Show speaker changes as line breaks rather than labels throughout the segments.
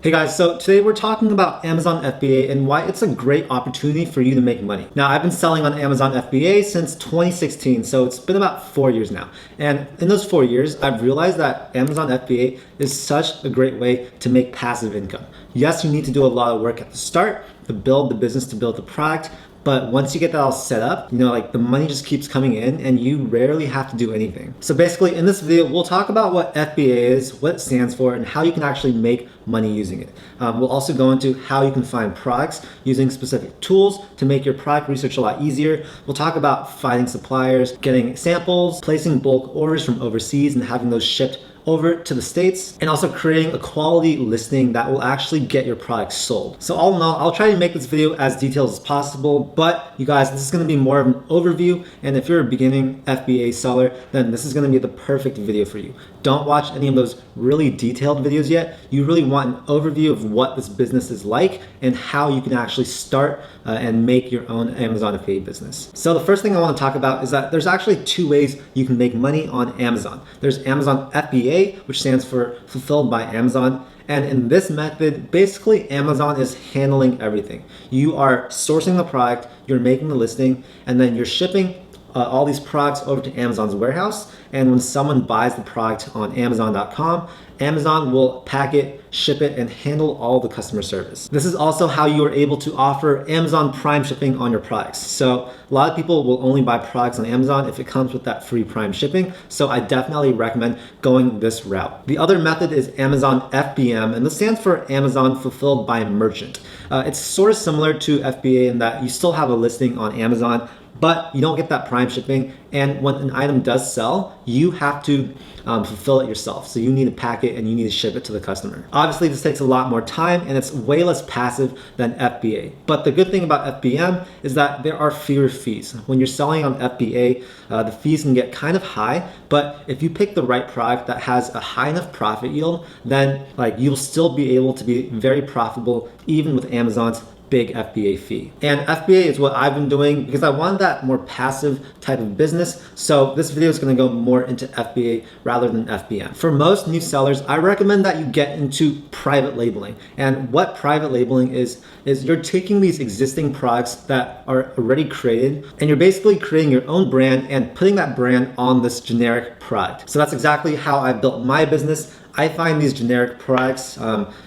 Hey guys, so today we're talking about Amazon FBA and why it's a great opportunity for you to make money. Now, I've been selling on Amazon FBA since 2016, so it's been about 4 years now. And in those 4 years, I've realized that Amazon FBA is such a great way to make passive income. Yes, you need to do a lot of work at the start to build the business, to build the product, but once you get that all set up, like the money just keeps coming in and you rarely have to do anything. So basically in this video, we'll talk about what FBA is, what it stands for, and how you can actually make money using it. We'll also go into how you can find products using specific tools to make your product research a lot easier. We'll talk about finding suppliers, getting samples, placing bulk orders from overseas and having those shipped over to the States, and also creating a quality listing that will actually get your product sold. So all in all, I'll try to make this video as detailed as possible, but you guys, this is gonna be more of an overview, and if you're a beginning FBA seller, then this is gonna be the perfect video for you. Don't watch any of those really detailed videos yet. You really want an overview of what this business is like and how you can actually start and make your own Amazon FBA business. So the first thing I wanna talk about is that there's actually two ways you can make money on Amazon. There's Amazon FBA, which stands for Fulfilled by Amazon. And in this method, basically Amazon is handling everything. You are sourcing the product, you're making the listing, and then you're shipping all these products over to Amazon's warehouse. And when someone buys the product on Amazon.com, Amazon will pack it, ship it, and handle all the customer service. This is also how you are able to offer Amazon Prime shipping on your products. So a lot of people will only buy products on Amazon if it comes with that free Prime shipping. So I definitely recommend going this route. The other method is Amazon FBM, and this stands for Amazon Fulfilled by Merchant. It's sort of similar to FBA in that you still have a listing on Amazon, but you don't get that Prime shipping. And when an item does sell, you have to fulfill it yourself. So you need to pack it and you need to ship it to the customer. Obviously, this takes a lot more time and it's way less passive than FBA. But the good thing about FBM is that there are fewer fees. When you're selling on FBA, the fees can get kind of high, but if you pick the right product that has a high enough profit yield, then you'll still be able to be very profitable even with Amazon's big FBA fee. And FBA is what I've been doing because I want that more passive type of business. So this video is going to go more into FBA rather than FBM. For most new sellers, I recommend that you get into private labeling. And what private labeling is you're taking these existing products that are already created and you're basically creating your own brand and putting that brand on this generic product. So that's exactly how I built my business. I find these generic products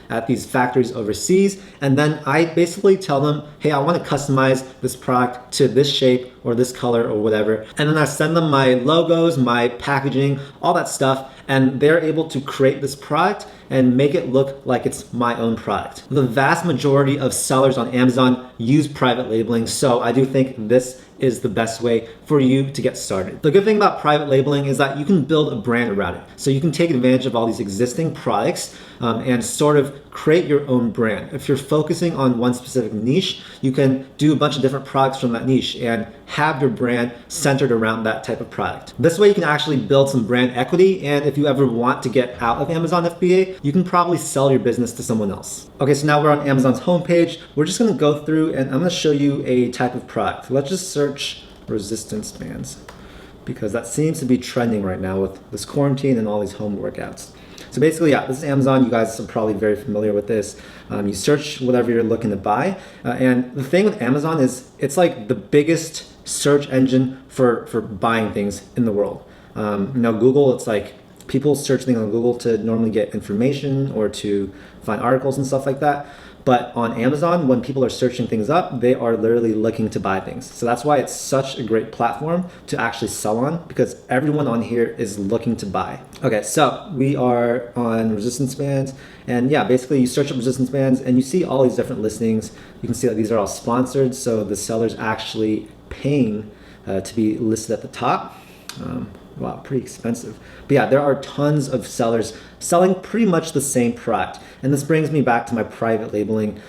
at these factories overseas, and then I basically tell them, hey, I want to customize this product to this shape or this color or whatever. And then I send them my logos, my packaging, all that stuff, and they're able to create this product and make it look like it's my own product. The vast majority of sellers on Amazon use private labeling, so I do think this is the best way for you to get started. The good thing about private labeling is that you can build a brand around it. So you can take advantage of all these existing products and sort of create your own brand. If you're focusing on one specific niche, you can do a bunch of different products from that niche and have your brand centered around that type of product. This way you can actually build some brand equity, and if you ever want to get out of Amazon FBA, you can probably sell your business to someone else. Okay, so now we're on Amazon's homepage. We're just gonna go through and I'm gonna show you a type of product. Let's just search resistance bands because that seems to be trending right now with this quarantine and all these home workouts. So basically, yeah, this is Amazon. You guys are probably very familiar with this. You search whatever you're looking to buy. And the thing with Amazon is it's like the biggest search engine for buying things in the world. Google, it's like people search things on Google to normally get information or to find articles and stuff like that. But on Amazon, when people are searching things up, they are literally looking to buy things. So that's why it's such a great platform to actually sell on, because everyone on here is looking to buy. Okay, so we are on resistance bands. And yeah, basically you search up resistance bands and you see all these different listings. You can see that these are all sponsored. So the seller's actually paying to be listed at the top. Wow, pretty expensive. But yeah, there are tons of sellers selling pretty much the same product. And this brings me back to my private labeling,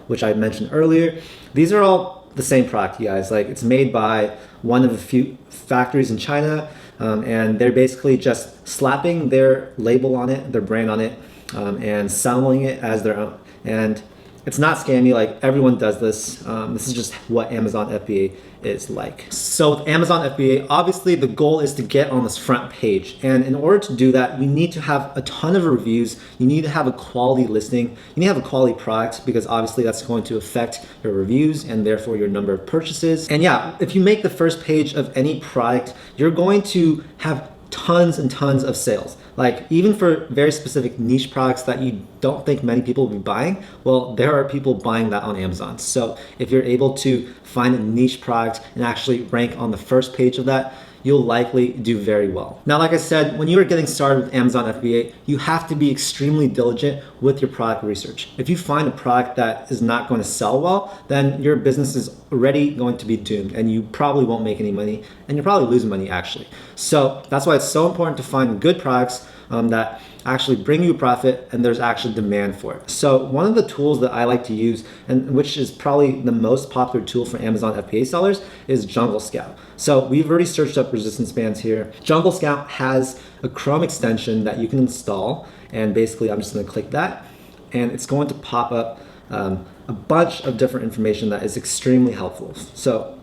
which I mentioned earlier. These are all the same product, you guys. It's made by one of a few factories in China, and they're basically just slapping their label on it, their brand on it, and selling it as their own. And It's not scammy, like everyone does this. This is just what Amazon FBA is like. So with Amazon FBA, obviously the goal is to get on this front page. And in order to do that, you need to have a ton of reviews. You need to have a quality listing. You need to have a quality product because obviously that's going to affect your reviews and therefore your number of purchases. And yeah, if you make the first page of any product, you're going to have tons and tons of sales. Like even for very specific niche products that you don't think many people will be buying, well, there are people buying that on Amazon. So if you're able to find a niche product and actually rank on the first page of that, you'll likely do very well. Now, like I said, when you are getting started with Amazon FBA, you have to be extremely diligent with your product research. If you find a product that is not going to sell well, then your business is already going to be doomed and you probably won't make any money and you're probably losing money actually. So that's why it's so important to find good products that actually bring you a profit and there's actually demand for it. So one of the tools that I like to use, and which is probably the most popular tool for Amazon FBA sellers, is JungleScout. So we've already searched up resistance bands here. JungleScout has a Chrome extension that you can install, and basically I'm just going to click that and it's going to pop up a bunch of different information that is extremely helpful. So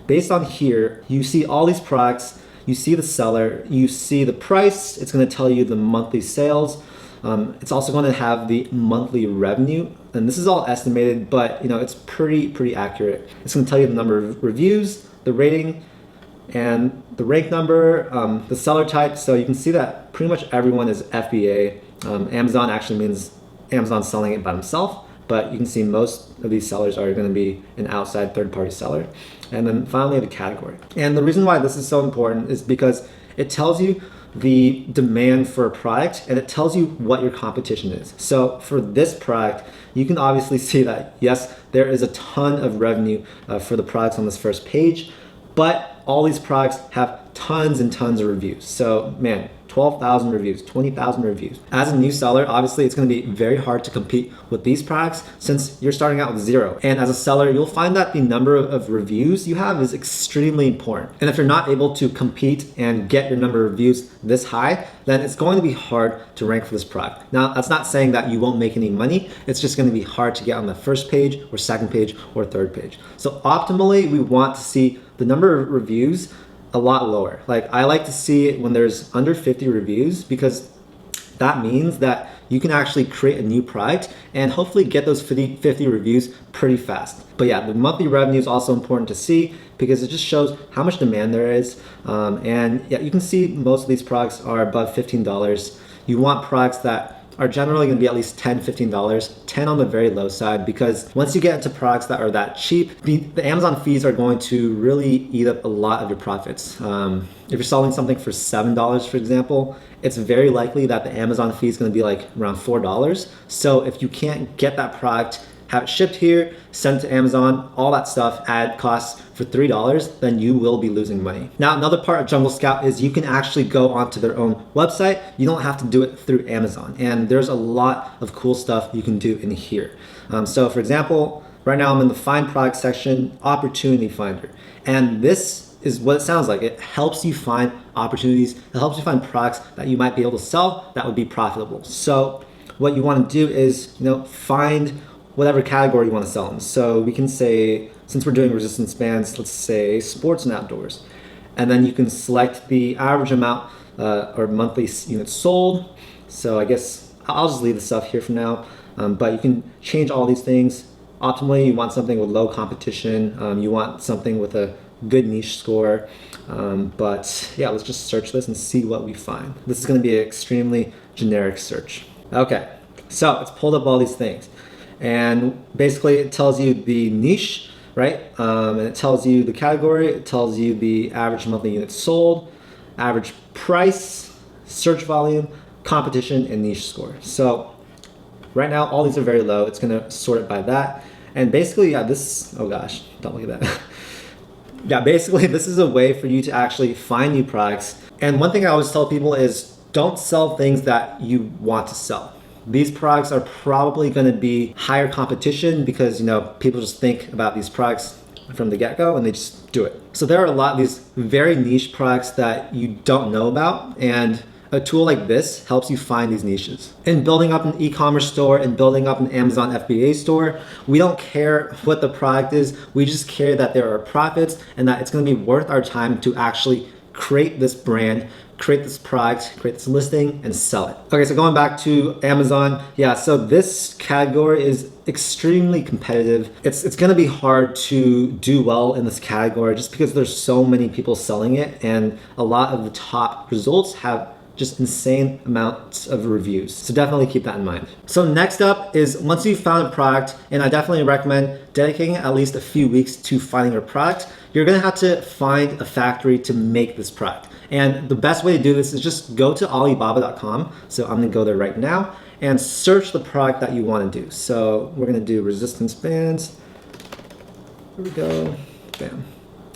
based on here, you see all these products. You see the seller, you see the price, it's going to tell you the monthly sales. It's also going to have the monthly revenue, and this is all estimated, but it's pretty accurate. It's going to tell you the number of reviews, the rating, and the rank number, the seller type. So you can see that pretty much everyone is FBA. Amazon actually means Amazon selling it by themselves, but you can see most of these sellers are going to be an outside third-party seller. And then finally the category. And the reason why this is so important is because it tells you the demand for a product and it tells you what your competition is. So for this product, you can obviously see that yes, there is a ton of revenue for the products on this first page, but all these products have tons and tons of reviews. So man, 12,000 reviews, 20,000 reviews. As a new seller, obviously it's going to be very hard to compete with these products since you're starting out with zero. And as a seller, you'll find that the number of reviews you have is extremely important. And if you're not able to compete and get your number of reviews this high, then it's going to be hard to rank for this product. Now, that's not saying that you won't make any money. It's just going to be hard to get on the first page or second page or third page. So optimally, we want to see the number of reviews a lot lower. Like I like to see it when there's under 50 reviews because that means that you can actually create a new product and hopefully get those 50 reviews pretty fast. But yeah, the monthly revenue is also important to see because it just shows how much demand there is. And yeah, you can see most of these products are above $15. You want products that are generally going to be at least $10, $15, 10 on the very low side, because once you get into products that are that cheap, the Amazon fees are going to really eat up a lot of your profits. If you're selling something for $7, for example, it's very likely that the Amazon fee is going to be like around $4. So if you can't get that product, have it shipped here, sent to Amazon, all that stuff, ad costs for $3, then you will be losing money. Now, another part of JungleScout is you can actually go onto their own website. You don't have to do it through Amazon. And there's a lot of cool stuff you can do in here. So for example, right now I'm in the Find Product section, Opportunity Finder. And this is what it sounds like. It helps you find opportunities. It helps you find products that you might be able to sell that would be profitable. So what you want to do is, find whatever category you want to sell in. So we can say, since we're doing resistance bands, let's say sports and outdoors. And then you can select the average amount or monthly units sold. So I guess I'll just leave the stuff here for now. But you can change all these things. Optimally, you want something with low competition. You want something with a good niche score. But yeah, let's just search this and see what we find. This is going to be an extremely generic search. Okay, so it's pulled up all these things. And basically it tells you the niche, right? And it tells you the category, it tells you the average monthly units sold, average price, search volume, competition, and niche score. So right now, all these are very low. It's gonna sort it by that. And basically, yeah, oh gosh, don't look at that. Yeah, basically this is a way for you to actually find new products. And one thing I always tell people is don't sell things that you want to sell. These products are probably going to be higher competition because people just think about these products from the get-go and they just do it. So there are a lot of these very niche products that you don't know about, and a tool like this helps you find these niches. In building up an e-commerce store and building up an Amazon FBA store, we don't care what the product is. We just care that there are profits and that it's going to be worth our time to actually create this brand, create this product, create this listing, and sell it. Okay, so going back to Amazon, yeah, so this category is extremely competitive. It's gonna be hard to do well in this category just because there's so many people selling it, and a lot of the top results have just insane amounts of reviews. So definitely keep that in mind. So next up is once you've found a product, and I definitely recommend dedicating at least a few weeks to finding your product, you're gonna have to find a factory to make this product. And the best way to do this is just go to Alibaba.com. So I'm gonna go there right now and search the product that you wanna do. So we're gonna do resistance bands. Here we go, bam.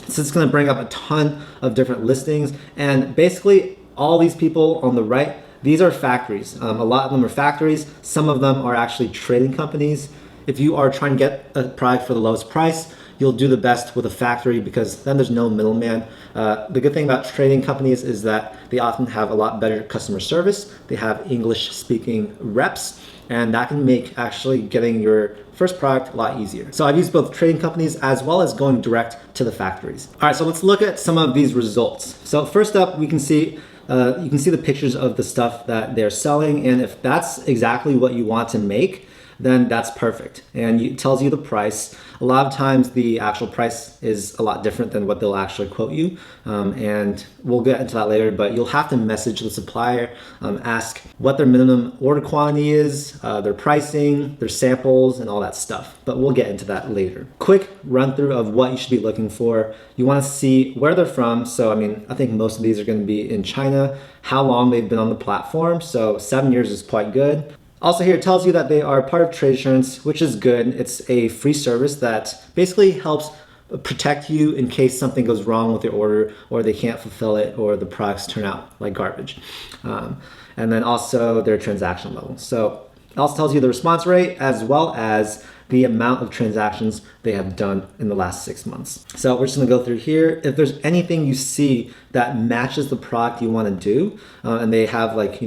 So it's gonna bring up a ton of different listings, and basically all these people on the right, these are factories. A lot of them are factories. Some of them are actually trading companies. If you are trying to get a product for the lowest price, you'll do the best with a factory because then there's no middleman. The good thing about trading companies is that they often have a lot better customer service. They have English speaking reps, and that can make actually getting your first product a lot easier. So I've used both trading companies as well as going direct to the factories. All right, so let's look at some of these results. So first up, we can see you can see the pictures of the stuff that they're selling, and if that's exactly what you want to make, then that's perfect. And it tells you the price. A lot of times the actual price is a lot different than what they'll actually quote you. And we'll get into that later, but you'll have to message the supplier, ask what their minimum order quantity is, their pricing, their samples, and all that stuff. But we'll get into that later. Quick run through of what you should be looking for. You want to see where they're from. So, I mean, I think most of these are going to be in China, how long they've been on the platform. So 7 years is quite good. Also here, it tells you that they are part of trade assurance, which is good. It's a free service that basically helps protect you in case something goes wrong with your order or they can't fulfill it or the products turn out like garbage. And then also their transaction level. So it also tells you the response rate as well as the amount of transactions they have done in the last 6 months. So we're just gonna go through here. If there's anything you see that matches the product you wanna do, and they have like,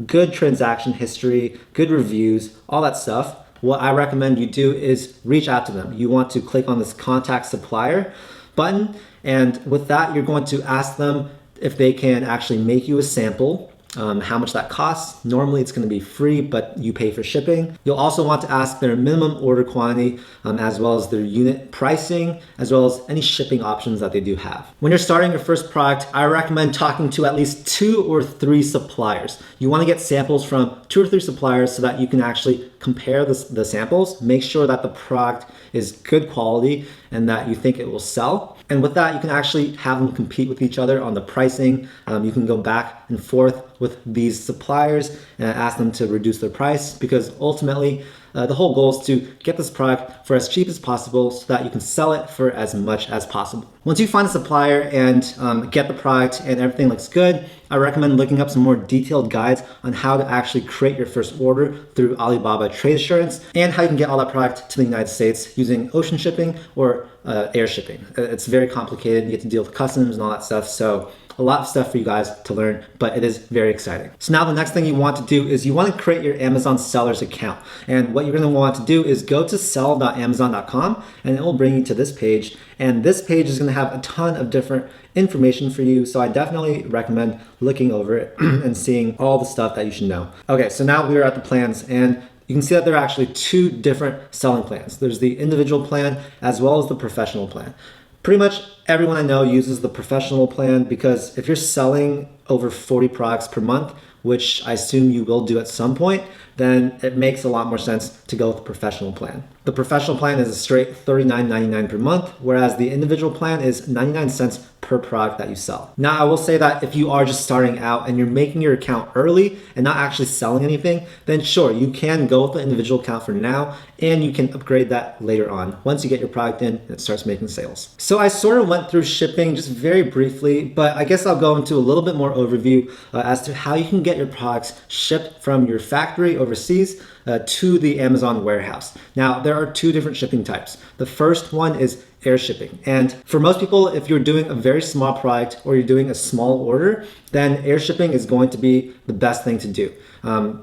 good transaction history, good reviews, all that stuff, what I recommend you do is reach out to them. You want to click on this contact supplier button, and with that, you're going to ask them if they can actually make you a sample, how much that costs. Normally it's going to be free, but you pay for shipping. You'll also want to ask their minimum order quantity, as well as their unit pricing, as well as any shipping options that they do have. When you're starting your first product, I recommend talking to at least 2 or 3 suppliers. You want to get samples from 2 or 3 suppliers so that you can actually compare the samples, make sure that the product is good quality and that you think it will sell. And with that, you can actually have them compete with each other on the pricing. You can go back and forth with these suppliers and ask them to reduce their price, because ultimately the whole goal is to get this product for as cheap as possible so that you can sell it for as much as possible. Once you find a supplier and get the product and everything looks good, I recommend looking up some more detailed guides on how to actually create your first order through Alibaba Trade Assurance and how you can get all that product to the United States using ocean shipping or air shipping. It's very complicated. You get to deal with customs and all that stuff. So a lot of stuff for you guys to learn, but it is very exciting. So now the next thing you want to do is you want to create your Amazon sellers account. And what you're going to want to do is go to sell.amazon.com and it will bring you to this page. And this page is going to have a ton of different information for you. So I definitely recommend looking over it and seeing all the stuff that you should know. Okay, so now we're at the plans, and you can see that there are actually 2 different selling plans. There's the individual plan as well as the professional plan. Pretty much everyone I know uses the professional plan because if you're selling over 40 products per month, which I assume you will do at some point, then it makes a lot more sense to go with the professional plan. The professional plan is a straight $39.99 per month, whereas the individual plan is 99 cents per product that you sell. Now, I will say that if you are just starting out and you're making your account early and not actually selling anything, then sure, you can go with the individual account for now, and you can upgrade that later on once you get your product in and it starts making sales. So I sort of went through shipping just very briefly, but I guess I'll go into a little bit more overview as to how you can get your products shipped from your factory overseas to the Amazon warehouse. Now, there are two different shipping types. The first one is air shipping. And for most people, if you're doing a very small product or you're doing a small order, then air shipping is going to be the best thing to do.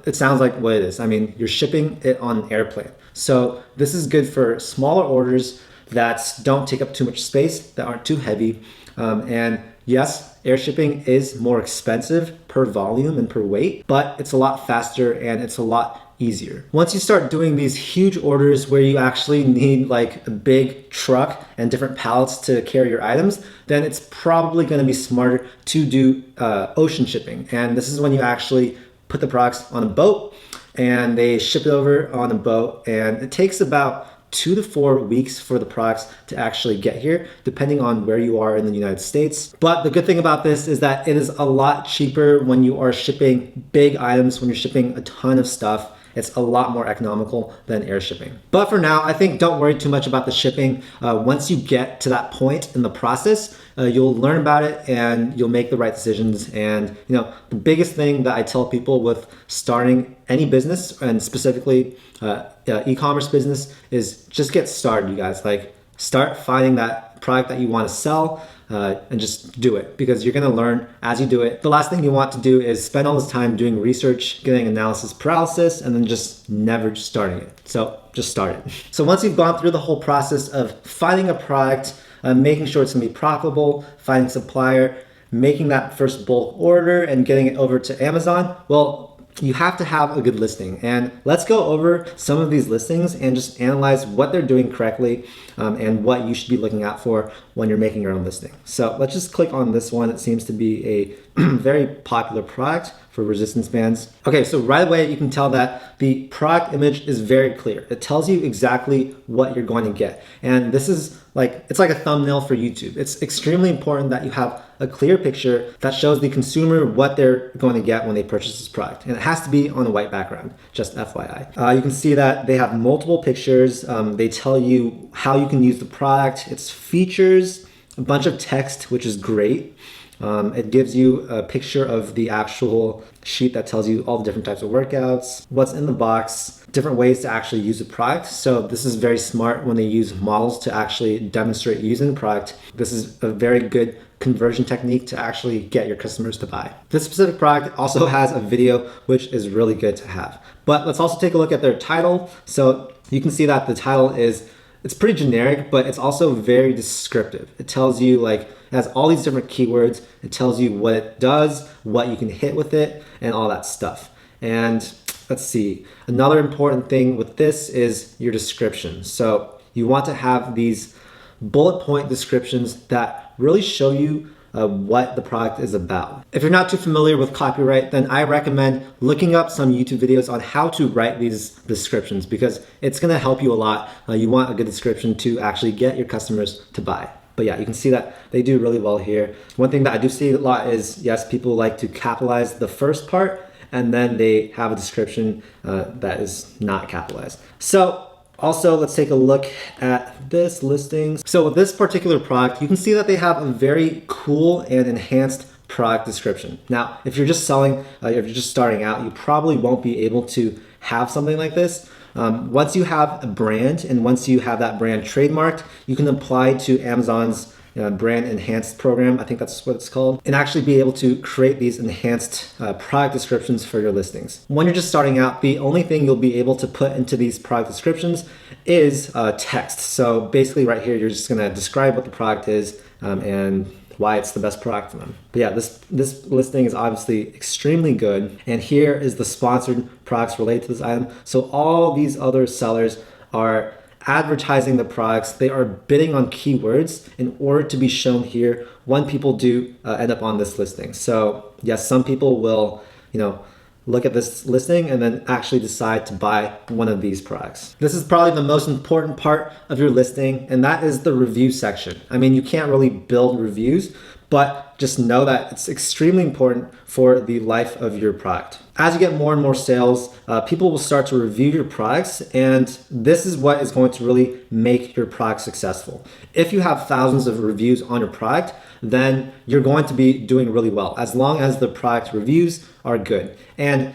It sounds like what it is. I mean, you're shipping it on an airplane. So this is good for smaller orders that don't take up too much space, that aren't too heavy. And yes, air shipping is more expensive per volume and per weight, but it's a lot faster and it's a lot easier. Once you start doing these huge orders where you actually need like a big truck and different pallets to carry your items, then it's probably going to be smarter to do ocean shipping. And this is when you actually put the products on a boat and they ship it over on a boat, and it takes about 2 to 4 weeks for the products to actually get here, depending on where you are in the United States. But the good thing about this is that it is a lot cheaper when you are shipping big items, when you're shipping a ton of stuff. It's a lot more economical than air shipping. But for now, I think don't worry too much about the shipping. Once you get to that point in the process, you'll learn about it and you'll make the right decisions. And the biggest thing that I tell people with starting any business, and specifically e-commerce business, is just get started, you guys. Like, start finding that product that you want to sell. And just do it, because you're going to learn as you do it. The last thing you want to do is spend all this time doing research, getting analysis paralysis, and then just never starting it. So just start it. So once you've gone through the whole process of finding a product, making sure it's going to be profitable, finding a supplier, making that first bulk order, and getting it over to Amazon, well, you have to have a good listing. And let's go over some of these listings and just analyze what they're doing correctly and what you should be looking out for when you're making your own listing. So let's just click on this one. It seems to be a very popular product for resistance bands. Okay, so right away you can tell that the product image is very clear. It tells you exactly what you're going to get. And this is it's like a thumbnail for YouTube. It's extremely important that you have a clear picture that shows the consumer what they're going to get when they purchase this product. And it has to be on a white background, just FYI. You can see that they have multiple pictures. They tell you how you can use the product, its features, a bunch of text, which is great. It gives you a picture of the actual sheet that tells you all the different types of workouts, what's in the box, different ways to actually use the product. So this is very smart when they use models to actually demonstrate using the product. This is a very good conversion technique to actually get your customers to buy. This specific product also has a video, which is really good to have. But let's also take a look at their title. So you can see that the title it's pretty generic, but it's also very descriptive. It tells you it has all these different keywords. It tells you what it does, what you can hit with it, and all that stuff. And let's see, another important thing with this is your description. So you want to have these bullet point descriptions that really show you what the product is about. If you're not too familiar with copyright, then I recommend looking up some YouTube videos on how to write these descriptions, because it's going to help you a lot. You want a good description to actually get your customers to buy. But yeah, you can see that they do really well here. One thing that I do see a lot is, yes, people like to capitalize the first part, and then they have a description that is not capitalized. So also, let's take a look at this listing. So with this particular product, you can see that they have a very cool and enhanced product description. Now, if you're just selling, if you're just starting out, you probably won't be able to have something like this. Once you have a brand and once you have that brand trademarked, you can apply to Amazon's brand enhanced program, I think that's what it's called, and actually be able to create these enhanced product descriptions for your listings. When you're just starting out, the only thing you'll be able to put into these product descriptions is text. So basically right here, you're just gonna describe what the product is and why it's the best product for them. But yeah, this listing is obviously extremely good. And here is the sponsored products related to this item. So all these other sellers are advertising the products. They are bidding on keywords in order to be shown here when people do end up on this listing. So yes, some people will, look at this listing and then actually decide to buy one of these products. This is probably the most important part of your listing, and that is the review section. I mean, you can't really build reviews, but just know that it's extremely important for the life of your product. As you get more and more sales, people will start to review your products, and this is what is going to really make your product successful. If you have thousands of reviews on your product, then you're going to be doing really well as long as the product reviews are good. And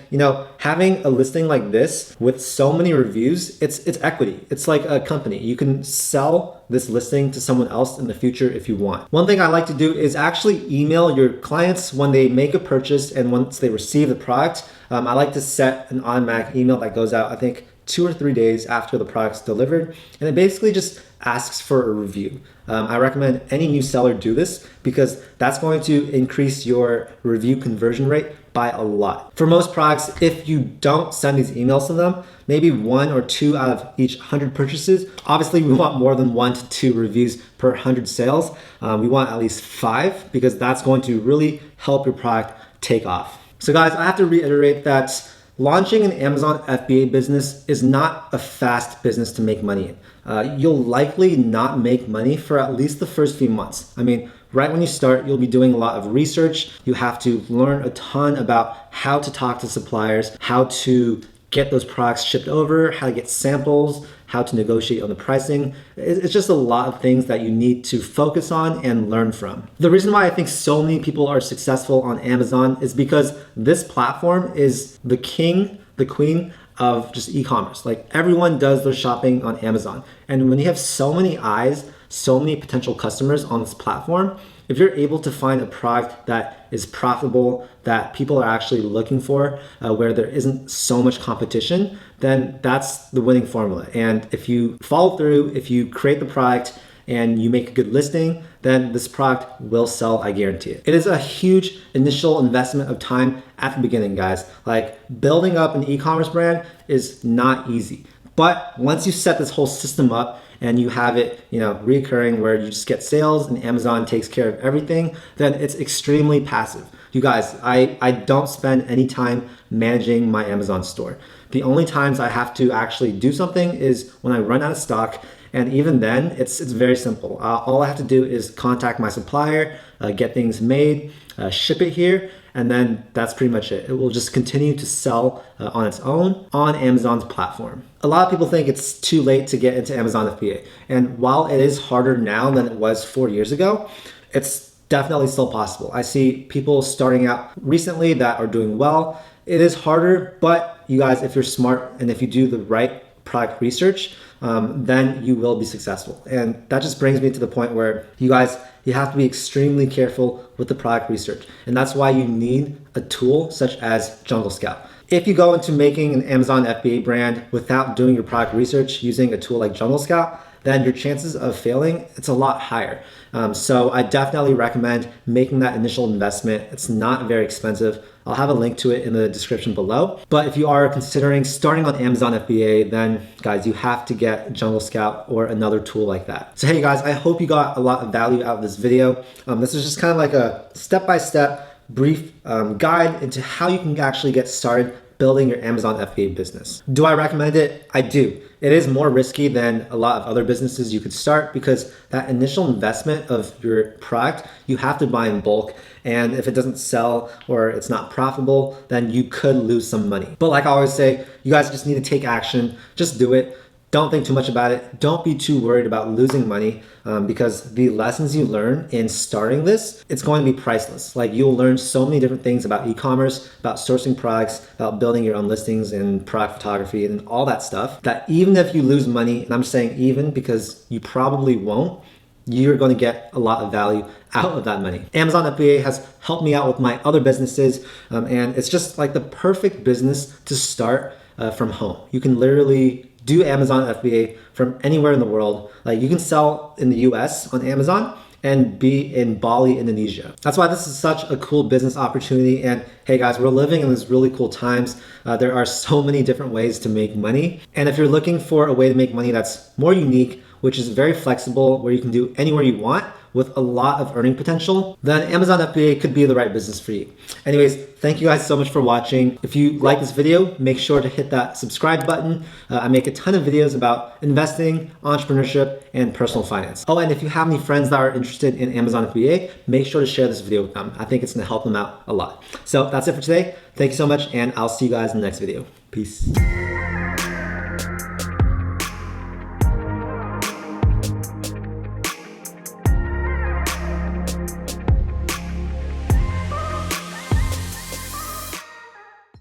having a listing like this with so many reviews, it's equity. It's like a company. You can sell this listing to someone else in the future if you want. One thing I like to do is actually email your clients when they make a purchase and once they receive the product. I like to set an automatic email that goes out, I think, 2 or 3 days after the product's delivered, and it basically just asks for a review. I recommend any new seller do this because that's going to increase your review conversion rate by a lot. For most products, if you don't send these emails to them, maybe 1 or 2 out of each 100 purchases. Obviously, we want more than 1 to 2 reviews per 100 sales. We want at least 5 because that's going to really help your product take off. So guys, I have to reiterate that launching an Amazon FBA business is not a fast business to make money in. You'll likely not make money for at least the first few months. I mean, right when you start, you'll be doing a lot of research. You have to learn a ton about how to talk to suppliers, how to get those products shipped over, how to get samples, how to negotiate on the pricing. It's just a lot of things that you need to focus on and learn from. The reason why I think so many people are successful on Amazon is because this platform is the king, the queen of just e-commerce. Like, everyone does their shopping on Amazon. And when you have so many eyes, so many potential customers on this platform, if you're able to find a product that is profitable, that people are actually looking for, where there isn't so much competition, then that's the winning formula. And if you follow through, if you create the product and you make a good listing, then this product will sell, I guarantee it. It is a huge initial investment of time at the beginning, guys. Like, building up an e-commerce brand is not easy. But once you set this whole system up and you have it, recurring, where you just get sales and Amazon takes care of everything, then it's extremely passive. You guys, I don't spend any time managing my Amazon store. The only times I have to actually do something is when I run out of stock. And even then, it's very simple. All I have to do is contact my supplier, get things made, ship it here, and then that's pretty much it. It will just continue to sell on its own on Amazon's platform. A lot of people think it's too late to get into Amazon FBA. And while it is harder now than it was 4 years ago, it's definitely still possible. I see people starting out recently that are doing well. It is harder, but you guys, if you're smart and if you do the right product research, then you will be successful. And that just brings me to the point where you guys, you have to be extremely careful with the product research. And that's why you need a tool such as JungleScout. If you go into making an Amazon FBA brand without doing your product research using a tool like JungleScout, then your chances of failing, it's a lot higher. So I definitely recommend making that initial investment. It's not very expensive. I'll have a link to it in the description below. But if you are considering starting on Amazon FBA, then guys, you have to get JungleScout or another tool like that. So hey guys, I hope you got a lot of value out of this video. This is just kind of like a step-by-step brief guide into how you can actually get started building your Amazon FBA business. Do I recommend it? I do. It is more risky than a lot of other businesses you could start because that initial investment of your product, you have to buy in bulk. And if it doesn't sell or it's not profitable, then you could lose some money. But like I always say, you guys just need to take action. Just do it. Don't think too much about it. Don't be too worried about losing money because the lessons you learn in starting this, it's going to be priceless. Like, you'll learn so many different things about e-commerce, about sourcing products, about building your own listings and product photography and all that stuff, that even if you lose money, and I'm saying even because you probably won't, you're going to get a lot of value out of that money. Amazon FBA has helped me out with my other businesses, and it's just like the perfect business to start from home. You can literally do Amazon FBA from anywhere in the world. Like, you can sell in the US on Amazon and be in Bali, Indonesia. That's why this is such a cool business opportunity. And hey guys, we're living in these really cool times. There are so many different ways to make money. And if you're looking for a way to make money that's more unique, which is very flexible, where you can do anywhere you want, with a lot of earning potential, then Amazon FBA could be the right business for you. Anyways, thank you guys so much for watching. If you like this video, make sure to hit that subscribe button. I make a ton of videos about investing, entrepreneurship, and personal finance. Oh, and if you have any friends that are interested in Amazon FBA, make sure to share this video with them. I think it's gonna help them out a lot. So that's it for today. Thank you so much, and I'll see you guys in the next video. Peace.